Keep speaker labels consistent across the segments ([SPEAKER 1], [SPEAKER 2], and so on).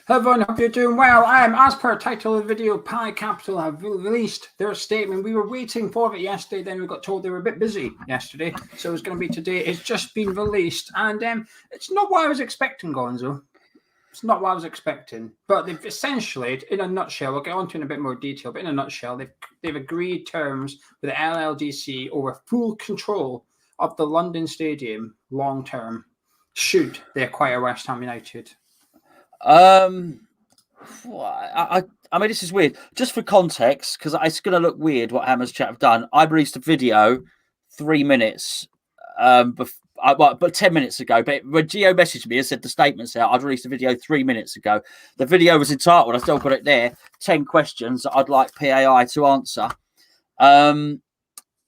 [SPEAKER 1] Everyone, hope you're doing well. As per title of the video, PAI Capital have released their statement. We were waiting for it yesterday, then we got told they were a bit busy yesterday, so it's going to be today. It's just been released, and it's not what I was expecting, Gonzo. It's not what I was expecting, but they've essentially, in a nutshell, we'll get onto it in a bit more detail, but in a nutshell, they've agreed terms with the LLDC over full control of the London Stadium long term, should they acquire West Ham United.
[SPEAKER 2] I mean, this is weird. Just for context, because it's going to look weird what Hammers Chat have done. I released a video 3 minutes, but 10 minutes ago. But when Geo messaged me and said the statement's out, I'd released a video 3 minutes ago. The video was entitled, I still got it there, 10 questions that I'd like PAI to answer.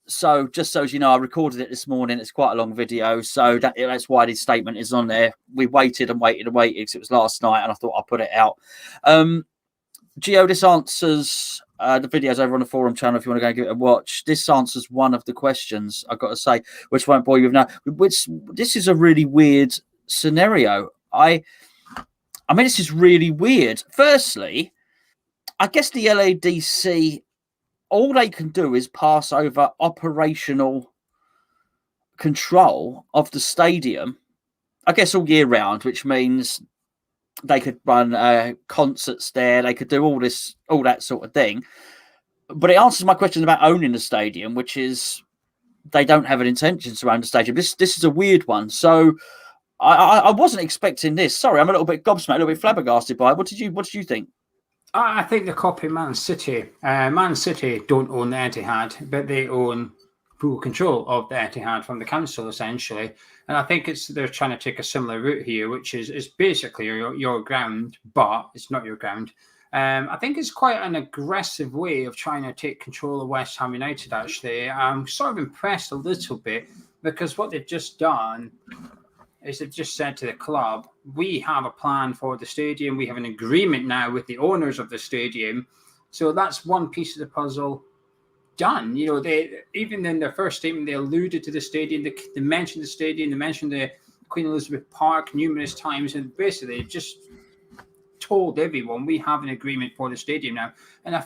[SPEAKER 2] So just so as you know, I recorded it this morning. It's quite a long video, so that's why this statement is on there. We waited because it was last night, and I thought I'd put it out. Geo, this answers the videos over on the forum channel if you want to go and give it a watch. This answers one of the questions, I've got to say, which won't bore you with now. This is a really weird scenario. I mean, this is really weird. Firstly, I guess the LADC, all they can do is pass over operational control of the stadium, I guess, all year round, which means they could run concerts there. They could do all that sort of thing. But it answers my question about owning the stadium, which is they don't have an intention to own the stadium. This is a weird one. So I wasn't expecting this. Sorry, I'm a little bit gobsmacked, a little bit flabbergasted by it. What did you think?
[SPEAKER 1] I think they're copying Man City. Man City don't own the Etihad, but they own full control of the Etihad from the council, essentially. And I think they're trying to take a similar route here, which is basically your ground, but it's not your ground. I think it's quite an aggressive way of trying to take control of West Ham United, actually. I'm sort of impressed a little bit because what they've just done is they've just said to the club, we have a plan for the stadium. We have an agreement now with the owners of the stadium. So that's one piece of the puzzle done. You know, they even in their first statement, they alluded to the stadium. They mentioned the stadium. They mentioned the Queen Elizabeth Park numerous times. And basically, they just told everyone, we have an agreement for the stadium now. And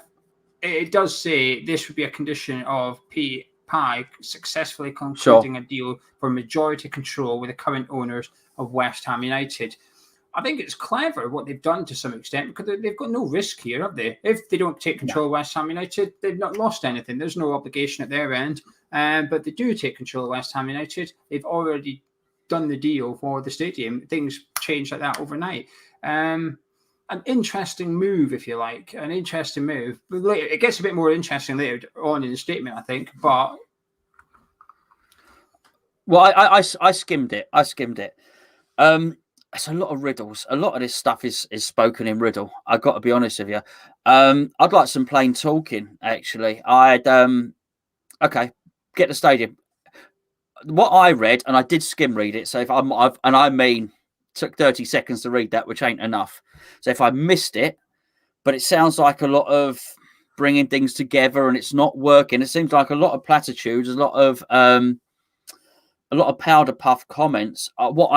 [SPEAKER 1] it does say this would be a condition of PAI successfully concluding a deal for majority control with the current owners of West Ham United. I think it's clever what they've done to some extent because they've got no risk here, have they? If they don't take control of West Ham United, they've not lost anything. There's no obligation at their end. But they do take control of West Ham United. They've already done the deal for the stadium. Things change like that overnight. An interesting move, if you like. An interesting move. But later, it gets a bit more interesting later on in the statement, I think. But
[SPEAKER 2] well, I skimmed it. It's a lot of riddles. A lot of this stuff is spoken in riddle. I've got to be honest with you. I'd like some plain talking, actually. Okay, get the stadium. What I read, and I did skim read it, so if took 30 seconds to read that, which ain't enough. So if I missed it, but it sounds like a lot of bringing things together and it's not working. It seems like a lot of platitudes, a lot of powder puff comments. What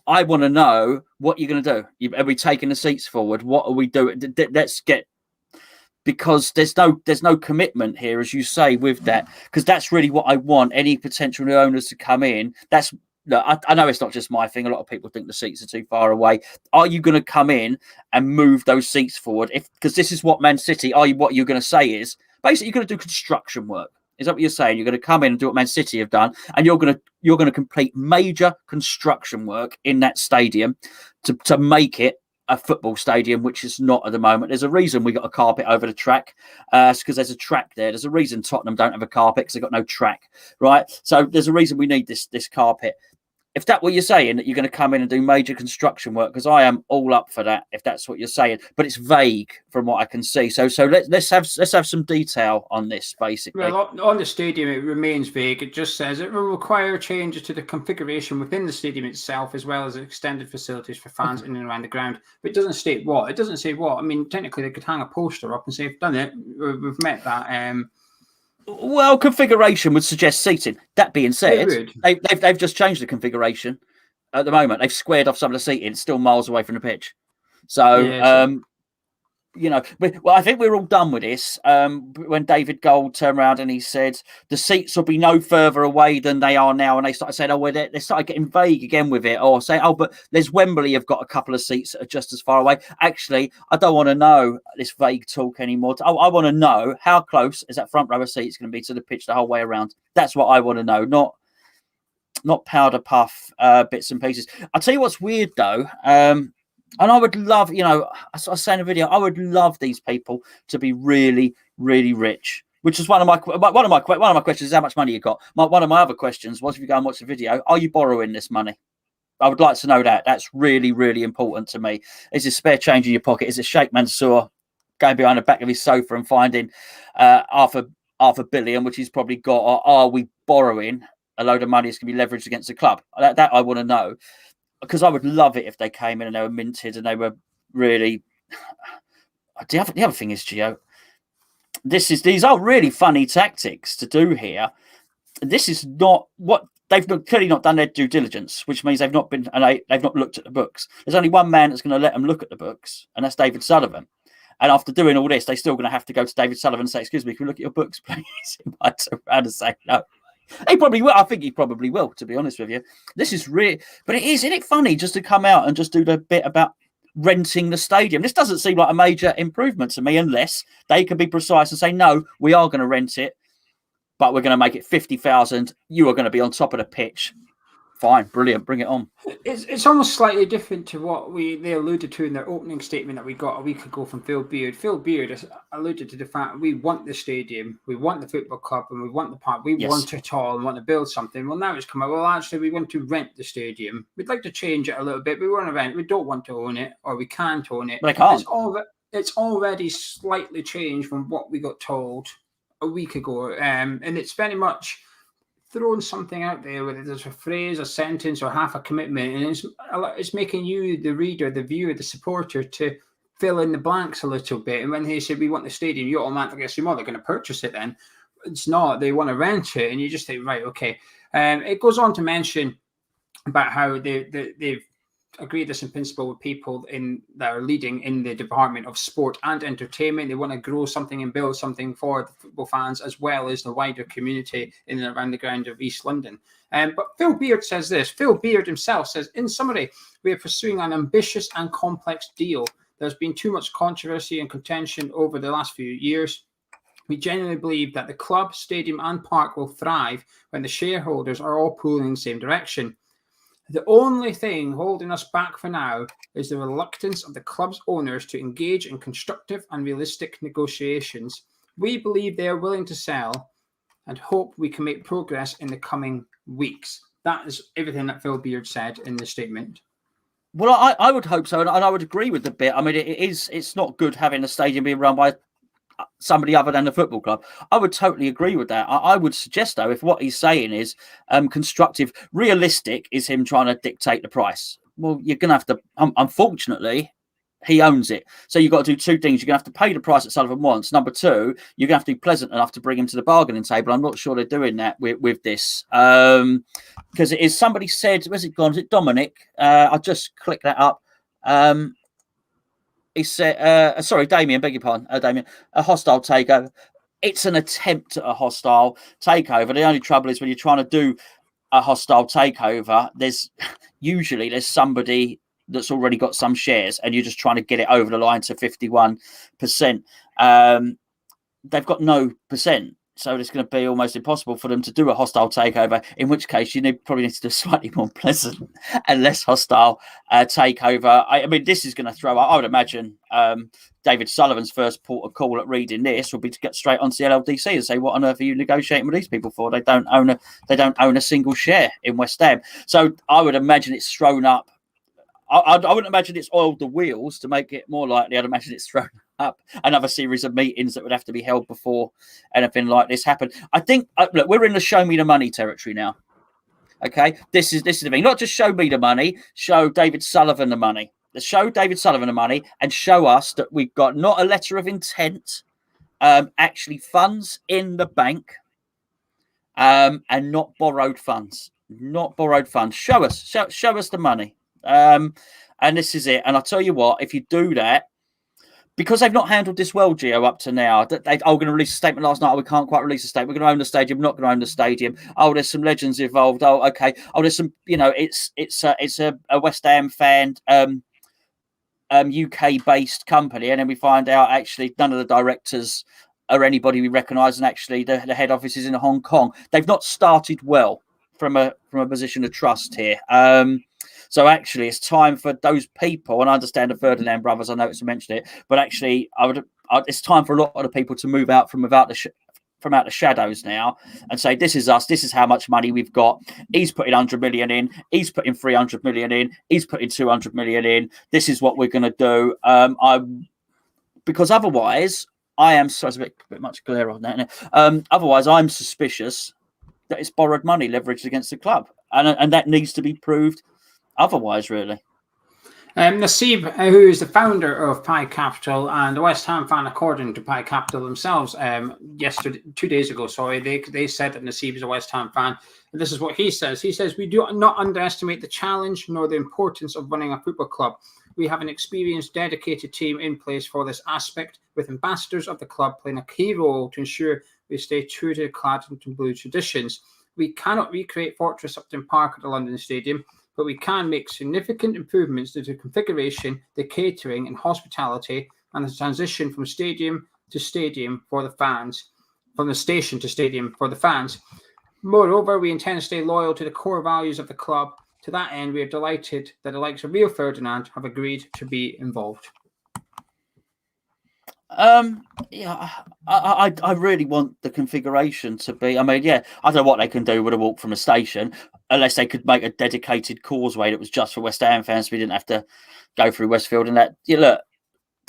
[SPEAKER 2] I want to know, what you're going to do. Are we taking the seats forward? What are we doing? Let's get, because there's no commitment here, as you say, with that, because that's really what I want. Any potential new owners to come in. Look, I know it's not just my thing. A lot of people think the seats are too far away. Are you going to come in and move those seats forward? Because this is what Man City, what you're going to say is, basically you're going to do construction work. Is that what you're saying? You're going to come in and do what Man City have done, and you're going to complete major construction work in that stadium to make it a football stadium, which is not at the moment. There's a reason we got a carpet over the track. It's because there's a track there. There's a reason Tottenham don't have a carpet because they've got no track, right? So there's a reason we need this carpet. If that's what you're saying, that you're going to come in and do major construction work, because I am all up for that, if that's what you're saying. But it's vague from what I can see. So let's have some detail on this, basically.
[SPEAKER 1] Well, on the stadium, it remains vague. It just says it will require changes to the configuration within the stadium itself, as well as extended facilities for fans in and around the ground. But it doesn't state what. It doesn't say what. I mean, technically, they could hang a poster up and say, "We've done it. We've met that."
[SPEAKER 2] Well, configuration would suggest seating. That being said, they've just changed the configuration at the moment. They've squared off some of the seating. It's still miles away from the pitch. So, well, I think we're all done with this. When David Gold turned around and he said the seats will be no further away than they are now, and they started saying, they started getting vague again with it, or saying, but there's Wembley have got a couple of seats that are just as far away. Actually, I don't want to know this vague talk anymore. I want to know how close is that front row of seats going to be to the pitch the whole way around. That's what I want to know, not powder puff bits and pieces. I'll tell you what's weird though. And I would love, I was saying in a video, I would love these people to be really, really rich. Which is one of my questions is how much money you got. One of my other questions was, if you go and watch the video, are you borrowing this money? I would like to know that. That's really, really important to me. Is there spare change in your pocket? Is it Sheikh Mansour going behind the back of his sofa and finding half a billion, which he's probably got? Or are we borrowing a load of money that's going to be leveraged against the club? That I want to know. Because I would love it if they came in and they were minted and they were really. The other thing is, Geo, these are really funny tactics to do here. This is not what they've clearly not done their due diligence, which means they've not looked at the books. There's only one man that's going to let them look at the books, and that's David Sullivan. And after doing all this, they're still going to have to go to David Sullivan and say, "Excuse me, can we look at your books, please?" He might turn around and say no. He probably will. I think he probably will, to be honest with you. This is really, but isn't it funny just to come out and just do the bit about renting the stadium? This doesn't seem like a major improvement to me, unless they can be precise and say, no, we are going to rent it, but we're going to make it 50,000. You are going to be on top of the pitch. Fine, brilliant, bring it on.
[SPEAKER 1] It's almost slightly different to what they alluded to in their opening statement that we got a week ago from Phil Beard. Phil Beard has alluded to the fact we want the stadium, we want the football club, and we want the park. We want it all and want to build something. Well, now it's come out, well, actually, we want to rent the stadium. We'd like to change it a little bit. We want to rent. We don't want to own it, or we can't own it.
[SPEAKER 2] But I can't.
[SPEAKER 1] It's already slightly changed from what we got told a week ago, and it's very much throwing something out there, whether there's a phrase, a sentence, or half a commitment, and it's making you, the reader, the viewer, the supporter, to fill in the blanks a little bit. And when they say we want the stadium, you automatically assume, they're going to purchase it then. It's not. They want to rent it, and you just think, right, okay. It goes on to mention about how they've agreed this in principle with people that are leading in the Department of Sport and Entertainment. They want to grow something and build something for the football fans as well as the wider community in and around the ground of East London. But Phil Beard says this. Phil Beard himself says, in summary, we are pursuing an ambitious and complex deal. There's been too much controversy and contention over the last few years. We genuinely believe that the club, stadium and park will thrive when the shareholders are all pulling in the same direction. The only thing holding us back for now is the reluctance of the club's owners to engage in constructive and realistic negotiations. We believe they are willing to sell and hope we can make progress in the coming weeks. That is everything that Phil Beard said in the statement.
[SPEAKER 2] Well, I would hope so, and I would agree with the bit. I mean, it's not good having a stadium being run by somebody other than the football club. I would totally agree with that. I would suggest, though, if what he's saying is constructive, realistic is him trying to dictate the price. Well, you're going to have to, unfortunately, he owns it. So you've got to do two things. You're going to have to pay the price that Sullivan wants. Number two, you're going to have to be pleasant enough to bring him to the bargaining table. I'm not sure they're doing that with this. Because it is, somebody said, where's it gone? Is it Dominic? I'll just click that up. He said, sorry, Damien, beg your pardon, Damien, a hostile takeover. It's an attempt at a hostile takeover. The only trouble is when you're trying to do a hostile takeover, there's somebody that's already got some shares and you're just trying to get it over the line to 51%. They've got no percent. So it's going to be almost impossible for them to do a hostile takeover, in which case you probably need to do a slightly more pleasant and less hostile takeover. I mean, this is going to throw, I would imagine, David Sullivan's first port of call at reading this will be to get straight onto the LLDC and say, what on earth are you negotiating with these people for? They don't own a single share in West Ham. So I would imagine it's thrown up. I wouldn't imagine it's oiled the wheels to make it more likely. I'd imagine it's thrown up another series of meetings that would have to be held before anything like this happened. I think, look, we're in the show me the money territory now. Okay, this is the thing. Not just show me the money, show David Sullivan the money. Let's show David Sullivan the money and show us that we've got not a letter of intent, actually funds in the bank, and not borrowed funds. Not borrowed funds. Show us the money. And And this is it. And I tell you what, if you do that, because they've not handled this well, Geo, up to now. They going to release a statement last night. Oh, we can't quite release a statement. We're going to own the stadium. We're not going to own the stadium. Oh, there's some legends involved. Oh, okay. Oh, there's some. It's a West Ham fan, UK-based company, and then we find out actually none of the directors are anybody we recognise, and actually the head office is in Hong Kong. They've not started well from a position of trust here. So actually, it's time for those people, and I understand the Ferdinand brothers. I know it's mentioned it, but actually, it's time for a lot of the people to move out from out the shadows now and say, "This is us. This is how much money we've got." He's putting 100 million in. He's putting 300 million in. He's putting 200 million in. This is what we're going to do. Because otherwise, I am. So it's a bit much glare on that. Otherwise, I'm suspicious that it's borrowed money leveraged against the club, and that needs to be proved. Otherwise, really.
[SPEAKER 1] Naseeb, who is the founder of PAI Capital and a West Ham fan, according to PAI Capital themselves, 2 days ago, they said that Naseeb is a West Ham fan. And this is what he says. He says, "We do not underestimate the challenge nor the importance of running a football club. We have an experienced, dedicated team in place for this aspect, with ambassadors of the club playing a key role to ensure we stay true to the Claddington Blue traditions. We cannot recreate Fortress Upton Park at the London Stadium, but we can make significant improvements to the configuration, the catering and hospitality, and the transition from stadium to stadium for the fans, from the station to stadium for the fans. Moreover, we intend to stay loyal to the core values of the club. To that end, we are delighted that the likes of Rio Ferdinand have agreed to be involved."
[SPEAKER 2] Yeah, I really want the configuration to be. I mean, yeah, I don't know what they can do with a walk from a station, unless they could make a dedicated causeway that was just for West Ham fans. So we didn't have to go through Westfield, and that. Yeah, look,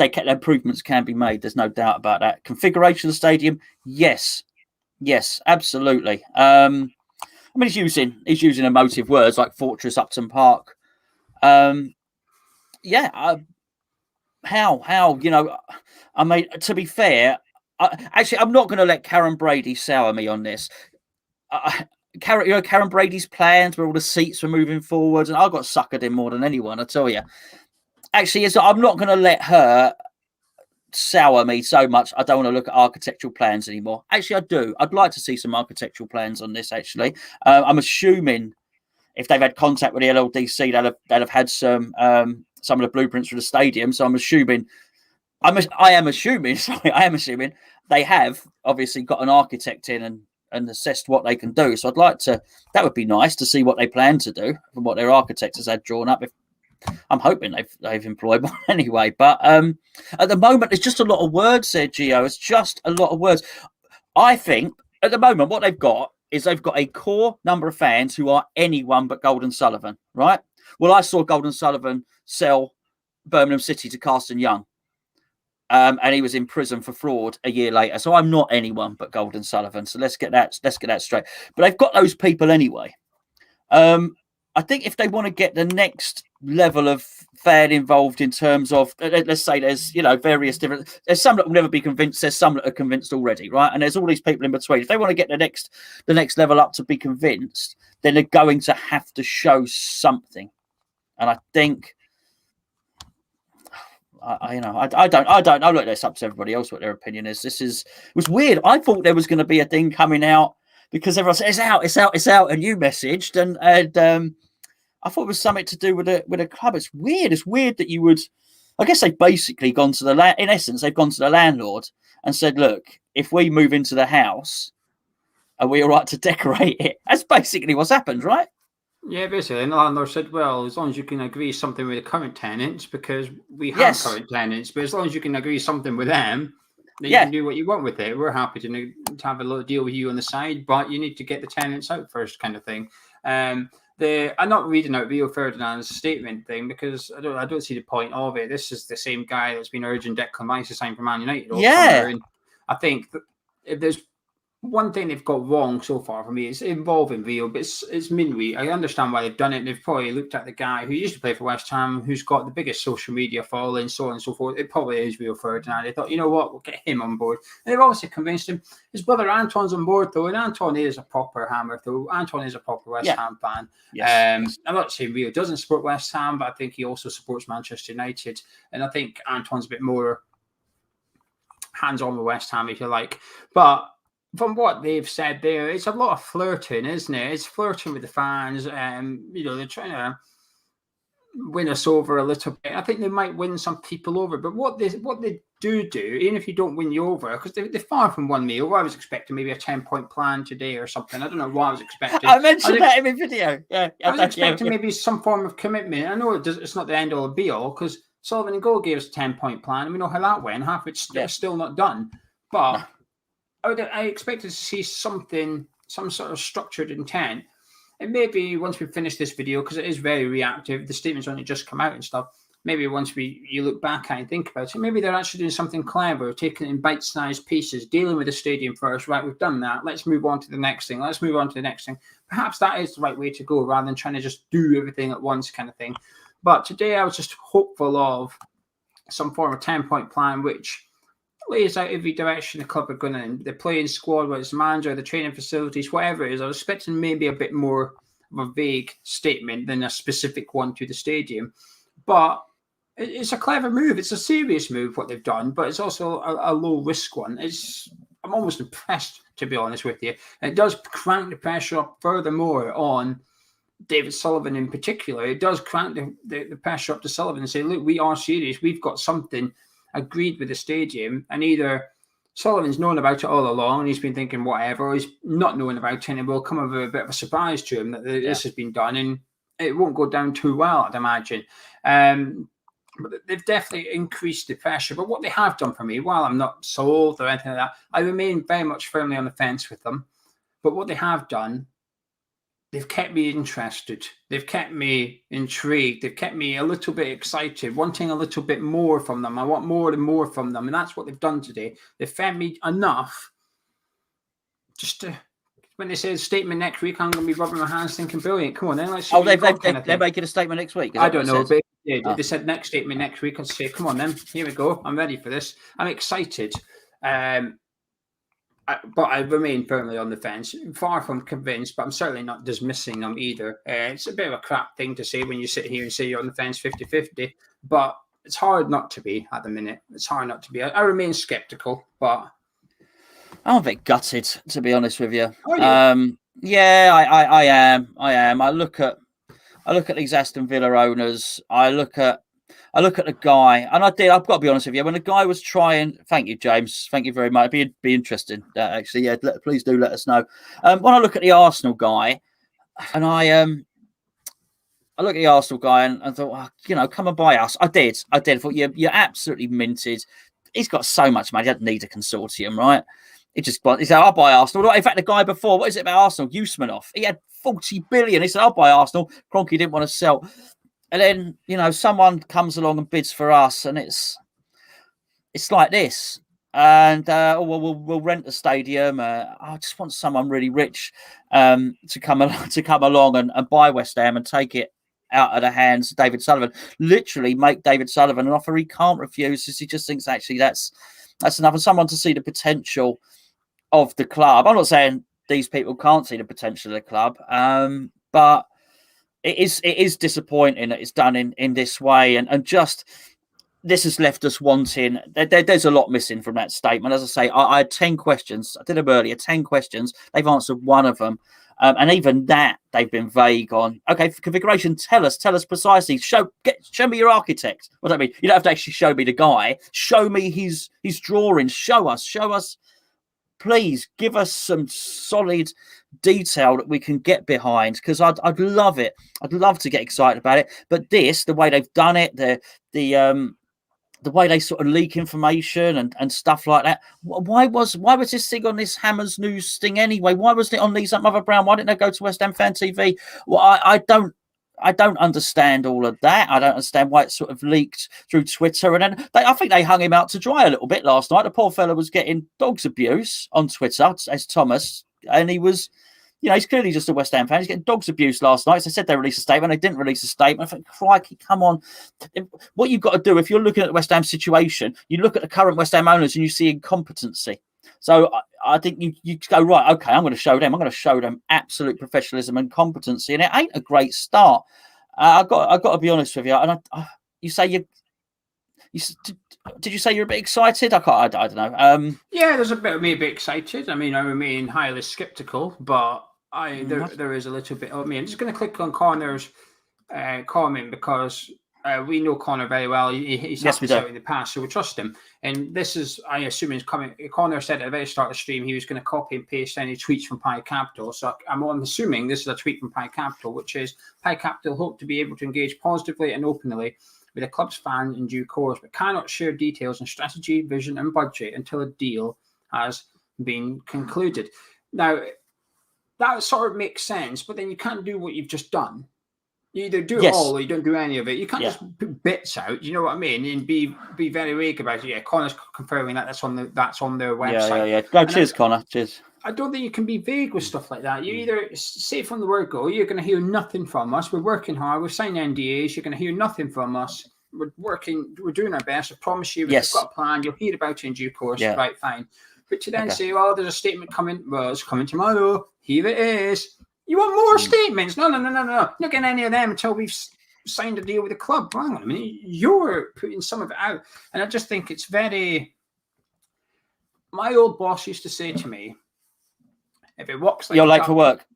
[SPEAKER 2] improvements can be made. There's no doubt about that. Configuration of the stadium, yes, absolutely. I mean, he's using emotive words like Fortress Upton Park. How I mean, to be fair, I'm not going to let Karen Brady sour me on this. Karen Brady's plans where all the seats were moving forwards, and I got suckered in more than anyone, I tell you. Actually, I'm not going to let her sour me so much. I don't want to look at architectural plans anymore. Actually, I do. I'd like to see some architectural plans on this, actually. I'm assuming if they've had contact with the LLDC, they'll have had some of the blueprints for the stadium. So I am assuming they have obviously got an architect in and assessed what they can do. So I'd like to. That would be nice to see what they plan to do from what their architect has had drawn up. I'm hoping they've employed one anyway. But at the moment, there's just a lot of words there, Geo. It's just a lot of words. I think at the moment what they've got is they've got a core number of fans who are anyone but Golden Sullivan, right? Well, I saw Golden Sullivan sell Birmingham City to Carsten Young. And he was in prison for fraud a year later. So I'm not anyone but Golden Sullivan. So let's get that straight. But they've got those people anyway. I think if they want to get the next level of fan involved in terms of, let's say there's, various different, there's some that will never be convinced. There's some that are convinced already, right? And there's all these people in between. If they want to get the next level up to be convinced, then they're going to have to show something. And I think, I don't look, that's up to everybody else what their opinion is. It was weird. I thought there was going to be a thing coming out because everyone said it's out, and you messaged, and I thought it was something to do with a club. It's weird. It's weird that you would. I guess they've basically gone to in essence, they've gone to the landlord and said, look, if we move into the house, are we all right to decorate it? That's basically what's happened, right?
[SPEAKER 1] Yeah, basically. And the landlord said, well, as long as you can agree something with the current tenants, because we have current tenants, but as long as you can agree something with them, then you can do what you want with it. We're happy to have a little deal with you on the side, but you need to get the tenants out first, kind of thing. I'm not reading out Rio Ferdinand's statement thing because I don't see the point of it. This is the same guy that's been urging Declan Rice to sign for Man United. And I think that if there's one thing they've got wrong so far for me is involving Rio, but it's Minwy. I understand why they've done it. They've probably looked at the guy who used to play for West Ham, who's got the biggest social media following, so on and so forth. It probably is Rio Ferdinand. They thought, you know what, we'll get him on board. And they've obviously convinced him. His brother Anton's on board, though, and Anton is a proper Hammer, though. Anton is a proper West Ham fan.
[SPEAKER 2] Yes.
[SPEAKER 1] I'm not saying Rio doesn't support West Ham, but I think he also supports Manchester United. And I think Anton's a bit more hands-on with West Ham, if you like. But from what they've said there, it's a lot of flirting, isn't it? It's flirting with the fans. They're trying to win us over a little bit. I think they might win some people over, but what they do, even if you don't win you over, because they're far from 1 meal. I was expecting maybe a 10-point plan today or something. I don't know what I was expecting.
[SPEAKER 2] I mentioned that in my video. Yeah,
[SPEAKER 1] I was expecting maybe some form of commitment. I know it's not the end all be all, because Sullivan and Goal gave us a 10-point plan, and we know how that went. Half of it's still not done, but I expected to see some sort of structured intent. And maybe once we finish this video, because it is very reactive, the statement's only just come out and stuff, maybe once you look back at it and think about it, maybe they're actually doing something clever, taking it in bite-sized pieces, dealing with the stadium first. Right, we've done that. Let's move on to the next thing. Perhaps that is the right way to go, rather than trying to just do everything at once kind of thing. But today I was just hopeful of some form of 10-point plan, which lays out every direction the club are going in. The playing squad, whether it's the manager, the training facilities, whatever it is. I was expecting maybe a bit more of a vague statement than a specific one to the stadium. But it's a clever move. It's a serious move, what they've done, but it's also a low-risk one. I'm almost impressed, to be honest with you. It does crank the pressure up furthermore on David Sullivan in particular. It does crank the pressure up to Sullivan and say, look, we are serious. We've got something agreed with the stadium, and either Sullivan's known about it all along and he's been thinking whatever, or he's not knowing about it and it will come as a bit of a surprise to him that this has been done, and it won't go down too well, I'd imagine. But they've definitely increased the pressure. But what they have done for me, while I'm not sold or anything like that, I remain very much firmly on the fence with them. But what they have done, they've kept me interested. They've kept me intrigued. They've kept me a little bit excited, wanting a little bit more from them. I want more and more from them. And that's what they've done today. They've fed me enough just to, when they say a statement next week, I'm going to be rubbing my hands thinking, brilliant, come on then. Let's see
[SPEAKER 2] they're making a statement next week?
[SPEAKER 1] I don't know, but they said next statement next week. I'd say, come on then, here we go. I'm ready for this. I'm excited. But I remain firmly on the fence, far from convinced, but I'm certainly not dismissing them either. It's a bit of a crap thing to say when you sit here and say you're on the fence 50-50, but it's hard not to be at the minute. It's hard not to be. I remain sceptical, but
[SPEAKER 2] I'm a bit gutted, to be honest with you.
[SPEAKER 1] Are you?
[SPEAKER 2] Yeah, I am. I look at these Aston Villa owners. I look at the guy, and I've got to be honest with you. When the guy was trying, thank you, James. Thank you very much. Be interesting, actually. Yeah, please do let us know. When I look at the Arsenal guy, and I look at the Arsenal guy and thought, well, come and buy us. I did. I thought you're absolutely minted. He's got so much money. He doesn't need a consortium, right? He said, I'll buy Arsenal. In fact, the guy before, what is it about Arsenal? Usmanov. He had 40 billion. He said, I'll buy Arsenal. Kroenke didn't want to sell. And then, someone comes along and bids for us, and it's like this. And we'll rent the stadium. I just want someone really rich to come along and buy West Ham and take it out of the hands of David Sullivan. Literally make David Sullivan an offer he can't refuse, because he just thinks actually that's enough. And someone to see the potential of the club. I'm not saying these people can't see the potential of the club, but it is disappointing that it's done in this way, and just this has left us wanting. There's a lot missing from that statement. As I say, I had 10 questions. I did them earlier. 10 questions. They've answered one of them, and even that they've been vague on. Okay, for configuration, tell us precisely. Show me your architect. What do I mean? You don't have to actually show me the guy. Show me his drawings. Show us. Please give us some solid detail that we can get behind, because I'd love it. I'd love to get excited about it. But the way they've done it, the way they sort of leak information and stuff like that. Why was this thing on this Hammers News thing anyway? Why wasn't it on these Mother Brown? Why didn't they go to West Ham Fan TV? Well, I don't I don't understand all of that. I don't understand why it sort of leaked through Twitter. And then I think they hung him out to dry a little bit last night. The poor fella was getting dog's abuse on Twitter, as Thomas, and he was, he's clearly just a West Ham fan. He's getting dog's abuse last night. So they said they released a statement. They didn't release a statement. I think, crikey, come on. What you've got to do, if you're looking at the West Ham situation, you look at the current West Ham owners and you see incompetency. So I think you go, right, okay, I'm going to show them absolute professionalism and competency. And it ain't a great start. I've got to be honest with you. And you say did you say you're a bit excited? I don't know.
[SPEAKER 1] Yeah, there's a bit of me a bit excited. I mean, I remain highly skeptical, but there is a little bit of me. I'm just going to click on Connor's comment because we know Connor very well. He's helped us out in the past, so we trust him. And this is, I assume, he's coming. Connor said at the very start of the stream he was going to copy and paste any tweets from PAI Capital. So I'm assuming this is a tweet from PAI Capital, which is PAI Capital hope to be able to engage positively and openly with the club's fans in due course, but cannot share details on strategy, vision, and budget until a deal has been concluded. Now, that sort of makes sense, but then you can't do what you've just done. You either do it all or you don't do any of it. You can't just put bits out, you know what I mean, and be very vague about it. Yeah, Connor's confirming that's on their website.
[SPEAKER 2] Yeah. Go, cheers, Connor. Cheers.
[SPEAKER 1] I don't think you can be vague with stuff like that. You either say from the word go, you're going to hear nothing from us. We're working hard. We're signing NDAs. You're going to hear nothing from us. We're working. We're doing our best. I promise you. We've got a plan. You'll hear about it in due course. Yeah. Right, fine. But to then say, well, there's a statement coming. Well, it's coming tomorrow. Here it is. You want more statements? No. Not getting any of them until we've signed a deal with the club. Hang on a minute. You're putting some of it out. And I just think it's very... My old boss used to say to me, if it walks like
[SPEAKER 2] you're
[SPEAKER 1] a
[SPEAKER 2] late
[SPEAKER 1] duck,
[SPEAKER 2] for work.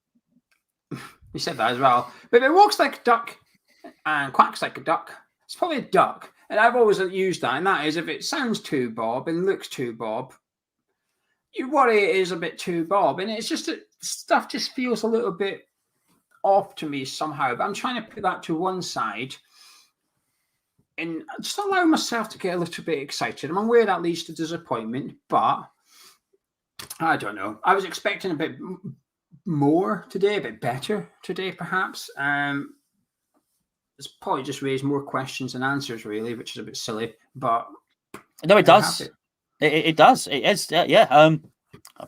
[SPEAKER 1] He said that as well. But if it walks like a duck and quacks like a duck, it's probably a duck. And I've always used that. And that is, if it sounds too Bob and looks too Bob, you worry it is a bit too Bob. And it's just that stuff just feels a little bit off to me somehow. But I'm trying to put that to one side and just allow myself to get a little bit excited. I'm aware that leads to disappointment, but I don't know. I was expecting a bit more today, a bit better today, perhaps. It's probably just raised more questions than answers, really, which is a bit silly. But
[SPEAKER 2] no, it does. It does. It is.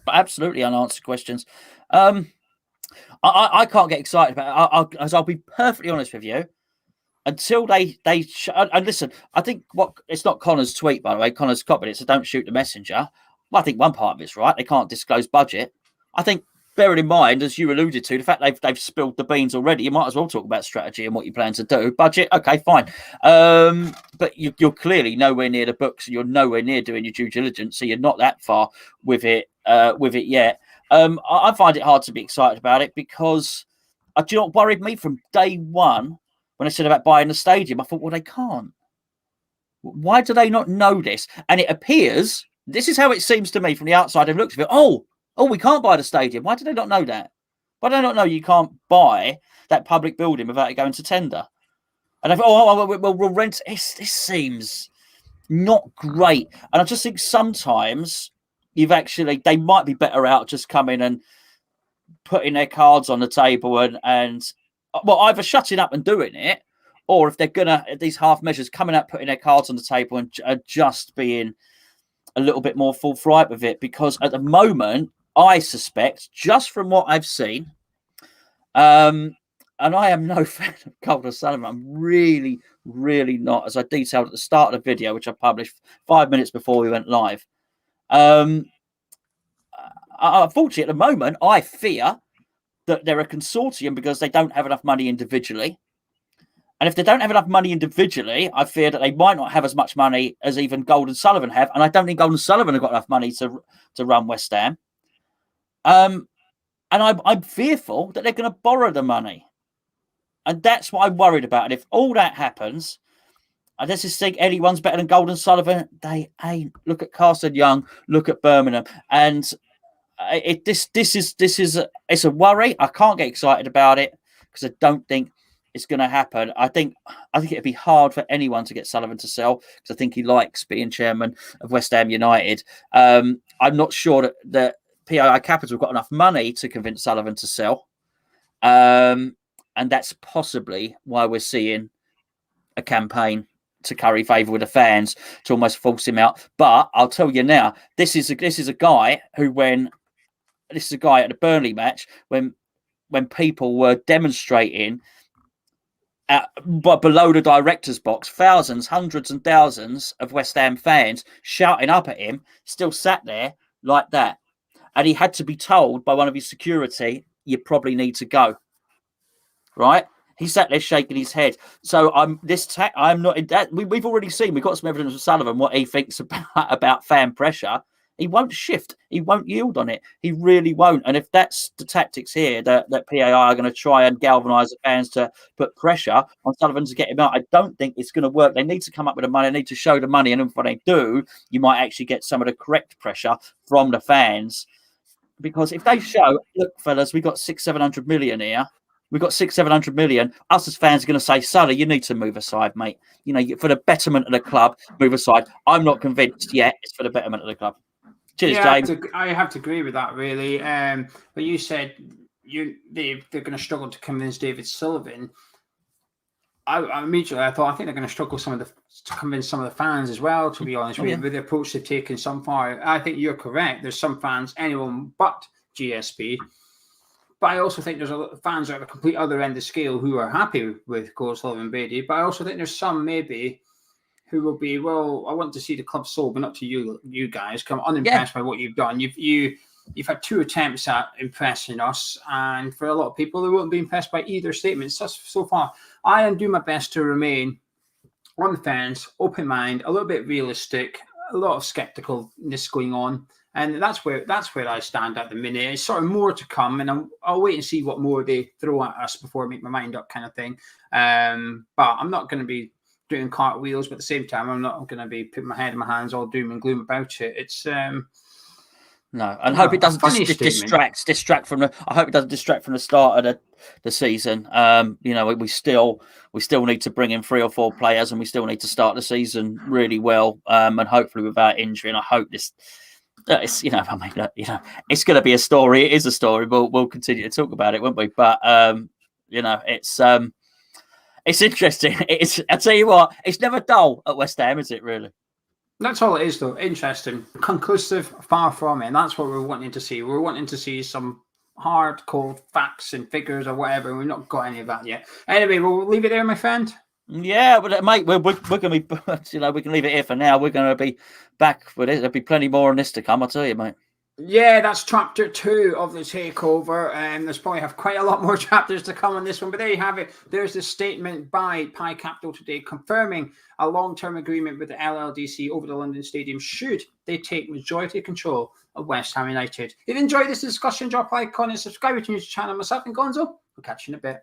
[SPEAKER 2] Absolutely unanswered questions. I can't get excited about it. I'll be perfectly honest with you. Until they and listen, I think it's not Connor's tweet, by the way. Connor's copied it, so don't shoot the messenger. Well, I think one part of it's right. They can't disclose budget. I think, bearing in mind, as you alluded to, the fact they've spilled the beans already, you might as well talk about strategy and what you plan to do. Budget, okay, fine. But you're clearly nowhere near the books, and you're nowhere near doing your due diligence, so you're not that far with it yet. I find it hard to be excited about it because, do you know what worried me from day one when I said about buying the stadium? I thought, well, they can't. Why do they not know this? And it appears... This is how it seems to me from the outside. I've looked at it. Oh, we can't buy the stadium. Why do they not know that? Why do they not know you can't buy that public building without it going to tender? And I thought, we'll rent. This seems not great. And I just think sometimes they might be better out just coming and putting their cards on the table and either shutting up and doing it, or if they're gonna these half measures coming out, putting their cards on the table and just being a little bit more forthright with it, because at the moment, I suspect, just from what I've seen, and I am no fan of Golden Sullivan. I'm really, really not, as I detailed at the start of the video, which I published 5 minutes before we went live. Unfortunately, at the moment, I fear that they're a consortium because they don't have enough money individually. And if they don't have enough money individually, I fear that they might not have as much money as even Golden Sullivan have. And I don't think Golden Sullivan have got enough money to run West Ham. And I'm fearful that they're going to borrow the money. And that's what I'm worried about. And if all that happens, I just think anyone's better than Golden Sullivan. They ain't. Look at Carson Young. Look at Birmingham. And it's a worry. I can't get excited about it because I don't think it's going to happen. I think it'd be hard for anyone to get Sullivan to sell because I think he likes being chairman of West Ham United. I'm not sure that PAI Capital have got enough money to convince Sullivan to sell. And and that's possibly why we're seeing a campaign to curry favour with the fans to almost force him out. But I'll tell you now, this is a guy who, this is a guy at the Burnley match when people were demonstrating but below the director's box, thousands, hundreds and thousands of West Ham fans shouting up at him, still sat there like that. And he had to be told by one of his security, you probably need to go. Right? He sat there shaking his head. So I'm not in that. We've already seen, we've got some evidence of Sullivan, what he thinks about fan pressure. He won't shift. He won't yield on it. He really won't. And if that's the tactics here that PAI are going to try and galvanise the fans to put pressure on Sullivan to get him out, I don't think it's going to work. They need to come up with the money. They need to show the money. And if they do, you might actually get some of the correct pressure from the fans. Because if they show, look, fellas, we've got 600-700 million here. We've got 600-700 million. Us as fans are going to say, Sully, you need to move aside, mate. You know, for the betterment of the club, move aside. I'm not convinced yet it's for the betterment of the club. Cheers, James.
[SPEAKER 1] I have to agree with that, really. But you said they're going to struggle to convince David Sullivan. I immediately thought I think they're going to struggle to convince some of the fans as well. To be honest with the approach they've taken so far, I think you're correct. There's some fans, anyone but GSP. But I also think there's a lot of fans at the complete other end of the scale who are happy with Gonzo and Beatty. But I also think there's some maybe who will be, well, I want to see the club sold, but not to you guys. I'm unimpressed by what you've done. You've had 2 attempts at impressing us, and for a lot of people, they won't be impressed by either statement. So far, I am doing my best to remain on the fence, open mind, a little bit realistic, a lot of skepticalness going on, and that's where I stand at the minute. It's sort of more to come, and I'll wait and see what more they throw at us before I make my mind up, kind of thing. But I'm not going to be doing cartwheels, but at the same time, I'm not going to be putting my head in my hands all doom and gloom about it. It's
[SPEAKER 2] no, and hope it doesn't distract from the. I hope it doesn't distract from the start of the season. You know, we still need to bring in 3 or 4 players, and we still need to start the season really well, and hopefully without injury. And I hope this. It's it's going to be a story. It is a story. We'll continue to talk about it, won't we? But it's interesting. I tell you what, it's never dull at West Ham, is it? Really.
[SPEAKER 1] That's all it is, though. Interesting, conclusive, far from it. And that's what we're wanting to see. We're wanting to see some hardcore facts and figures or whatever. We've not got any of that yet. Anyway, we'll leave it there, my friend.
[SPEAKER 2] Yeah, but mate, we're going to be, we can leave it here for now. We're going to be back with it. There'll be plenty more on this to come, I'll tell you, mate.
[SPEAKER 1] Yeah, that's chapter 2 of the takeover, and there's probably have quite a lot more chapters to come on this one. But there you have it. There's a statement by PAI Capital today confirming a long-term agreement with the LLDC over the London Stadium should they take majority control of West Ham United. If you enjoyed this discussion, drop a like on and subscribe to the channel. Myself and Gonzo, we'll catch you in a bit.